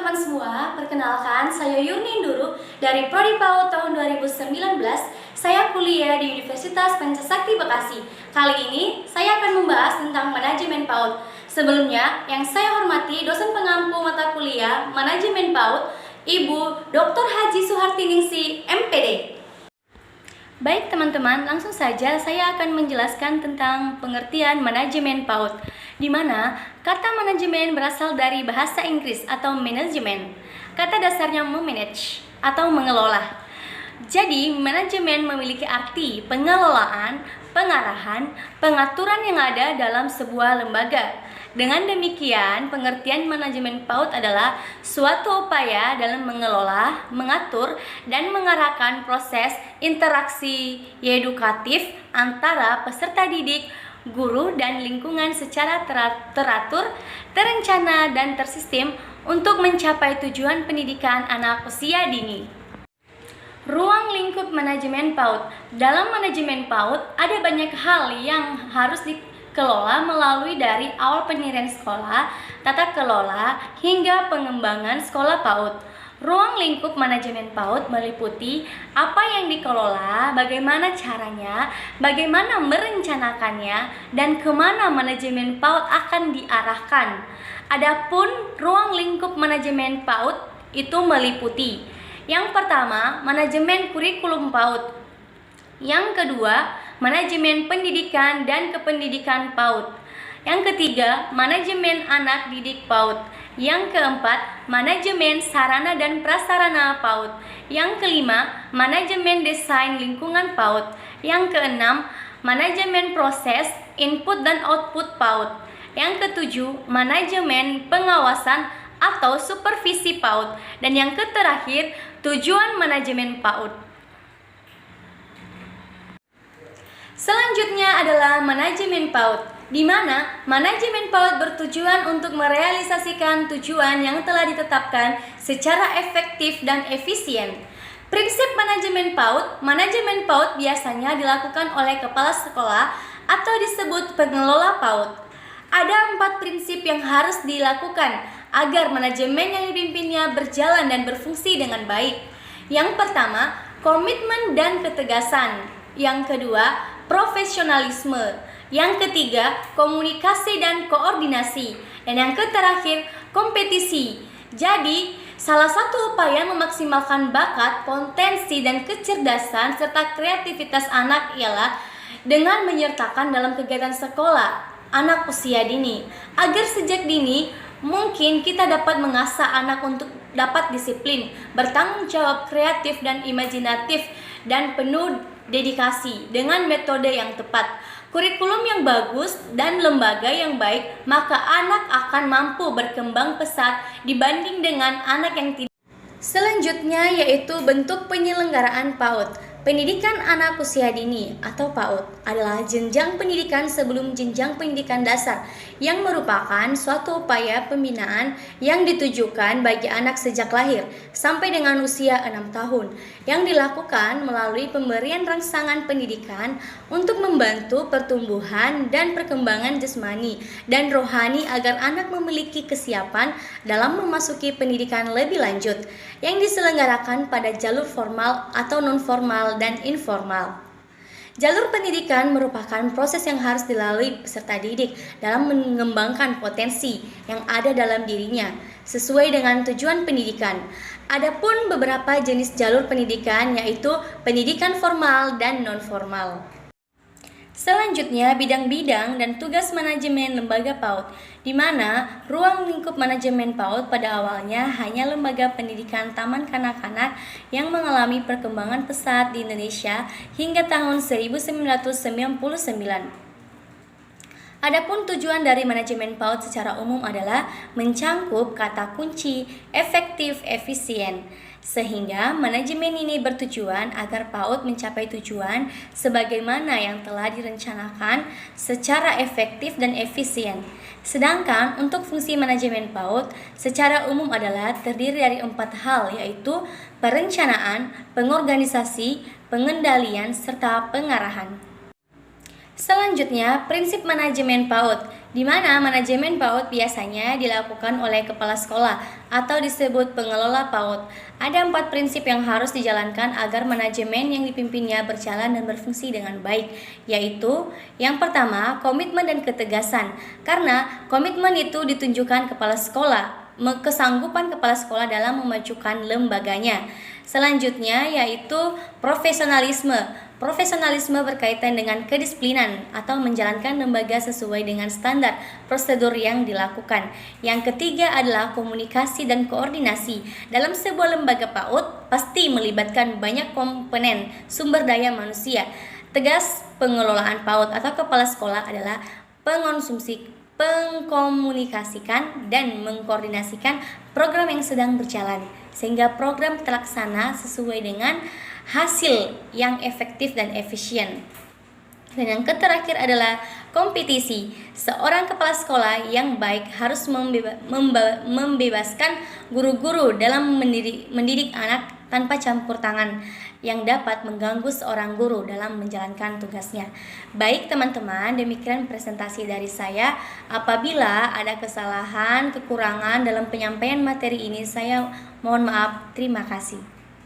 teman-teman semua, perkenalkan saya Yuni Nduru dari Prodi PAUD tahun 2019. Saya kuliah di Universitas Pancasakti Bekasi. Kali ini saya akan membahas tentang manajemen PAUD. Sebelumnya, yang saya hormati dosen pengampu mata kuliah manajemen PAUD, Ibu Dr. Haji Suhartiningsih, MPD. Baik teman-teman, langsung saja saya akan menjelaskan tentang pengertian manajemen PAUD, di mana kata manajemen berasal dari bahasa Inggris atau management. Kata dasarnya memanage atau mengelola. Jadi, manajemen memiliki arti pengelolaan, pengarahan, pengaturan yang ada dalam sebuah lembaga. Dengan demikian, pengertian manajemen PAUD adalah suatu upaya dalam mengelola, mengatur, dan mengarahkan proses interaksi edukatif antara peserta didik, guru, dan lingkungan secara teratur, terencana, dan tersistem untuk mencapai tujuan pendidikan anak usia dini. Ruang lingkup manajemen PAUD. Dalam manajemen PAUD, ada banyak hal yang harus dikelola melalui dari awal pendirian sekolah, tata kelola, hingga pengembangan sekolah PAUD. Ruang lingkup manajemen PAUD meliputi apa yang dikelola, bagaimana caranya, bagaimana merencanakannya, dan kemana manajemen PAUD akan diarahkan. Adapun ruang lingkup manajemen PAUD itu meliputi: yang pertama, manajemen kurikulum PAUD. Yang kedua, manajemen pendidikan dan kependidikan PAUD. Yang ketiga, manajemen anak didik PAUD. Yang keempat, manajemen sarana dan prasarana PAUD. Yang kelima, manajemen desain lingkungan PAUD. Yang keenam, manajemen proses, input dan output PAUD. Yang ketujuh, manajemen pengawasan atau supervisi PAUD. Dan yang terakhir, tujuan manajemen PAUD. Selanjutnya adalah manajemen PAUD, di mana manajemen PAUD bertujuan untuk merealisasikan tujuan yang telah ditetapkan secara efektif dan efisien. Prinsip manajemen PAUD biasanya dilakukan oleh kepala sekolah atau disebut pengelola PAUD. Ada 4 prinsip yang harus dilakukan agar manajemen yang dipimpinnya berjalan dan berfungsi dengan baik. Yang pertama, komitmen dan ketegasan. Yang kedua, profesionalisme. Yang ketiga, komunikasi dan koordinasi. Dan yang terakhir, kompetisi. Jadi, salah satu upaya memaksimalkan bakat, potensi, dan kecerdasan serta kreativitas anak ialah dengan menyertakan dalam kegiatan sekolah anak usia dini, agar sejak dini mungkin kita dapat mengasah anak untuk dapat disiplin, bertanggung jawab, kreatif dan imajinatif, dan penuh dedikasi dengan metode yang tepat, kurikulum yang bagus, dan lembaga yang baik, maka anak akan mampu berkembang pesat dibanding dengan anak yang tidak. Selanjutnya yaitu bentuk penyelenggaraan PAUD. Pendidikan anak usia dini atau PAUD adalah jenjang pendidikan sebelum jenjang pendidikan dasar yang merupakan suatu upaya pembinaan yang ditujukan bagi anak sejak lahir sampai dengan usia 6 tahun yang dilakukan melalui pemberian rangsangan pendidikan untuk membantu pertumbuhan dan perkembangan jasmani dan rohani agar anak memiliki kesiapan dalam memasuki pendidikan lebih lanjut yang diselenggarakan pada jalur formal atau non-formal dan informal. Jalur pendidikan merupakan proses yang harus dilalui peserta didik dalam mengembangkan potensi yang ada dalam dirinya sesuai dengan tujuan pendidikan. Adapun beberapa jenis jalur pendidikan yaitu pendidikan formal dan non-formal. Selanjutnya, bidang-bidang dan tugas manajemen lembaga PAUD, di mana ruang lingkup manajemen PAUD pada awalnya hanya lembaga pendidikan taman kanak-kanak yang mengalami perkembangan pesat di Indonesia hingga tahun 1999. Adapun tujuan dari manajemen PAUD secara umum adalah mencangkup kata kunci efektif, efisien. Sehingga manajemen ini bertujuan agar PAUD mencapai tujuan sebagaimana yang telah direncanakan secara efektif dan efisien. Sedangkan untuk fungsi manajemen PAUD secara umum adalah terdiri dari 4 hal, yaitu perencanaan, pengorganisasi, pengendalian, serta pengarahan. Selanjutnya, prinsip manajemen PAUD, di mana manajemen PAUD biasanya dilakukan oleh kepala sekolah atau disebut pengelola PAUD. Ada 4 prinsip yang harus dijalankan agar manajemen yang dipimpinnya berjalan dan berfungsi dengan baik, yaitu yang pertama, komitmen dan ketegasan. Karena komitmen itu ditunjukkan kepala sekolah, kesanggupan kepala sekolah dalam memajukan lembaganya. Selanjutnya yaitu profesionalisme. Profesionalisme berkaitan dengan kedisiplinan atau menjalankan lembaga sesuai dengan standar prosedur yang dilakukan. Yang ketiga adalah komunikasi dan koordinasi. Dalam sebuah lembaga PAUD pasti melibatkan banyak komponen sumber daya manusia. Tegas pengelolaan PAUD atau kepala sekolah adalah mengkomunikasikan dan mengkoordinasikan program yang sedang berjalan sehingga program terlaksana sesuai dengan hasil yang efektif dan efisien. Dan yang terakhir adalah kompetisi. Seorang kepala sekolah yang baik harus membebaskan guru-guru dalam mendidik anak tanpa campur tangan yang dapat mengganggu seorang guru dalam menjalankan tugasnya. Baik teman-teman, demikian presentasi dari saya. Apabila ada kesalahan, kekurangan dalam penyampaian materi ini, saya mohon maaf. Terima kasih.